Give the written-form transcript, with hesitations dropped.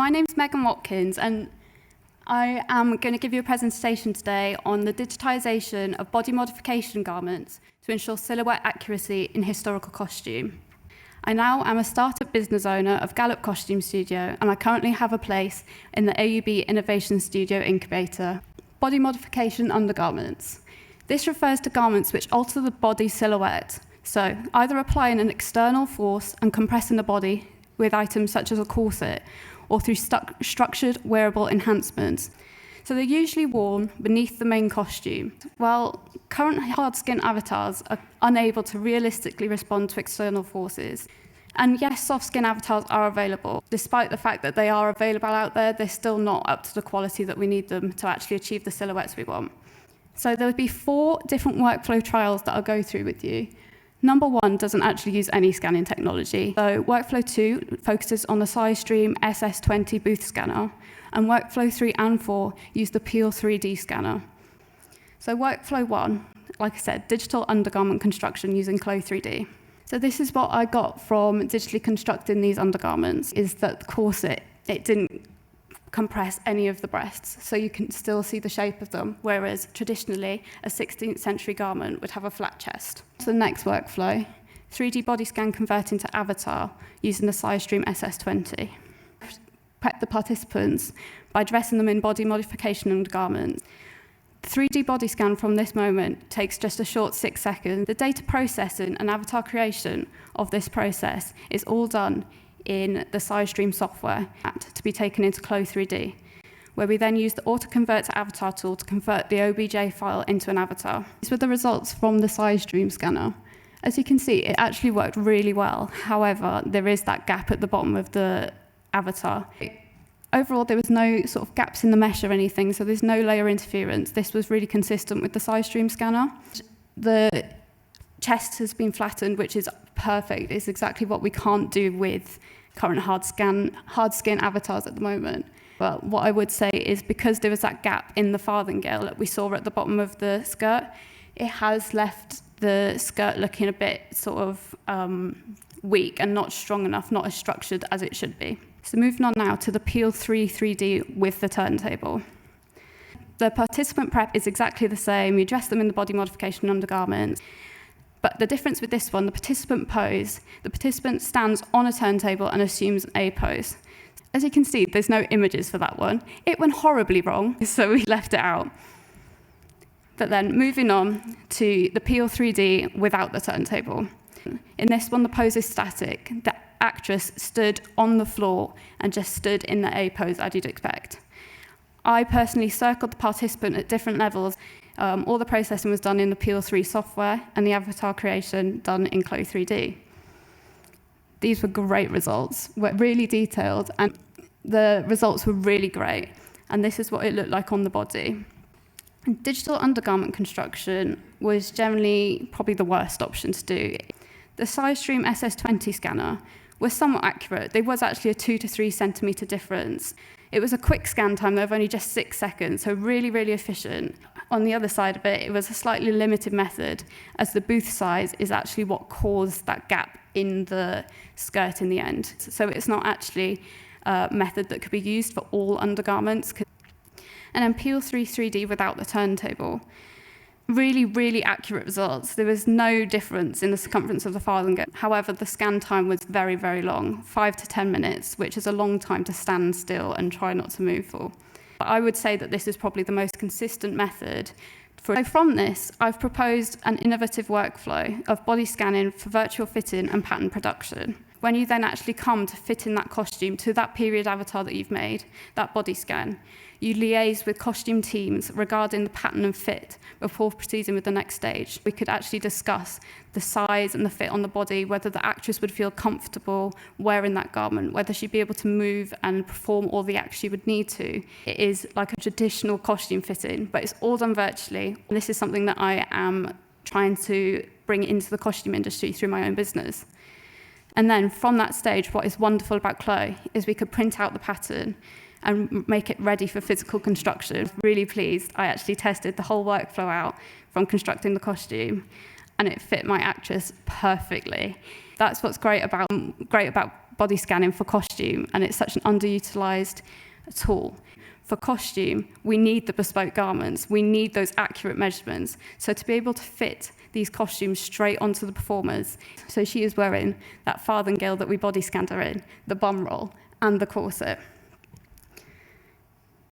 My name's Megan Watkins, and I am going to give you a presentation today on the digitisation of body modification garments to ensure silhouette accuracy in historical costume. I now am a startup business owner of Gallop Costume Studio, and I currently have a place in the AUB Innovation Studio Incubator. Body modification undergarments. This refers to garments which alter the body silhouette, so either applying an external force and compressing the body with items such as a corset, or through structured wearable enhancements. So they're usually worn beneath the main costume. Well, current hard-skin avatars are unable to realistically respond to external forces. And yes, soft-skin avatars are available. Despite the fact that they are available out there, they're still not up to the quality that we need them to actually achieve the silhouettes we want. So there would be 4 different workflow trials that I'll go through with you. Number 1 doesn't actually use any scanning technology. So workflow 2 focuses on the SizeStream SS20 booth scanner, and workflow 3 and 4 use the Peel 3D scanner. So workflow 1, like I said, digital undergarment construction using Clo 3D. So this is what I got from digitally constructing these undergarments, is that the corset, it didn't compress any of the breasts, so you can still see the shape of them, whereas traditionally a 16th century garment would have a flat chest. So the next workflow, 3D body scan converting to avatar using the SizeStream SS20. Prep the participants by dressing them in body modification undergarments. The 3D body scan from this moment takes just a short 6 seconds. The data processing and avatar creation of this process is all done in the SizeStream software to be taken into Clo 3D, where we then use the auto-convert to avatar tool to convert the OBJ file into an avatar. These were the results from the SizeStream scanner. As you can see, it actually worked really well. However, there is that gap at the bottom of the avatar. Overall, there was no sort of gaps in the mesh or anything, so there's no layer interference. This was really consistent with the SizeStream scanner. The chest has been flattened, which is perfect. It's exactly what we can't do with current hard skin avatars at the moment. But what I would say is, because there was that gap in the farthingale that we saw at the bottom of the skirt, it has left the skirt looking a bit sort of weak and not strong enough, not as structured as it should be. So moving on now to the Peel 3D with the turntable. The participant prep is exactly the same. You dress them in the body modification undergarments. But the difference with this one, the participant pose, the participant stands on a turntable and assumes an A pose. As you can see, there's no images for that one. It went horribly wrong, so we left it out. But then moving on to the Peel 3D without the turntable. In this one, the pose is static. The actress stood on the floor and just stood in the A pose, as you'd expect. I personally circled the participant at different levels. All the processing was done in the Peel 3 software, and the avatar creation done in Clo 3D. These were great results, were really detailed, and the results were really great. And this is what it looked like on the body. Digital undergarment construction was generally probably the worst option to do. The SizeStream SS20 scanner was somewhat accurate. There was actually a 2 to 3 centimetre difference. It was a quick scan time of only just 6 seconds, so really, really efficient. On the other side of it, it was a slightly limited method, as the booth size is actually what caused that gap in the skirt in the end. So it's not actually a method that could be used for all undergarments. And then Peel 3D without the turntable. Really, really accurate results. There was no difference in the circumference of the farthingale. However, the scan time was very, very long, 5 to 10 minutes, which is a long time to stand still and try not to move for. But I would say that this is probably the most consistent method. So from this, I've proposed an innovative workflow of body scanning for virtual fitting and pattern production. When you then actually come to fit in that costume to that period avatar that you've made, that body scan, you liaise with costume teams regarding the pattern and fit before proceeding with the next stage. We could actually discuss the size and the fit on the body, whether the actress would feel comfortable wearing that garment, whether she'd be able to move and perform all the acts she would need to. It is like a traditional costume fitting, but it's all done virtually. And this is something that I am trying to bring into the costume industry through my own business. And then from that stage, what is wonderful about Clo is we could print out the pattern and make it ready for physical construction. Really pleased. I actually tested the whole workflow out from constructing the costume, and it fit my actress perfectly. That's what's great about body scanning for costume, and it's such an underutilised tool. For costume, we need the bespoke garments. We need those accurate measurements. So to be able to fit these costumes straight onto the performers. So she is wearing that farthingale that we body scanned her in, the bum roll, and the corset.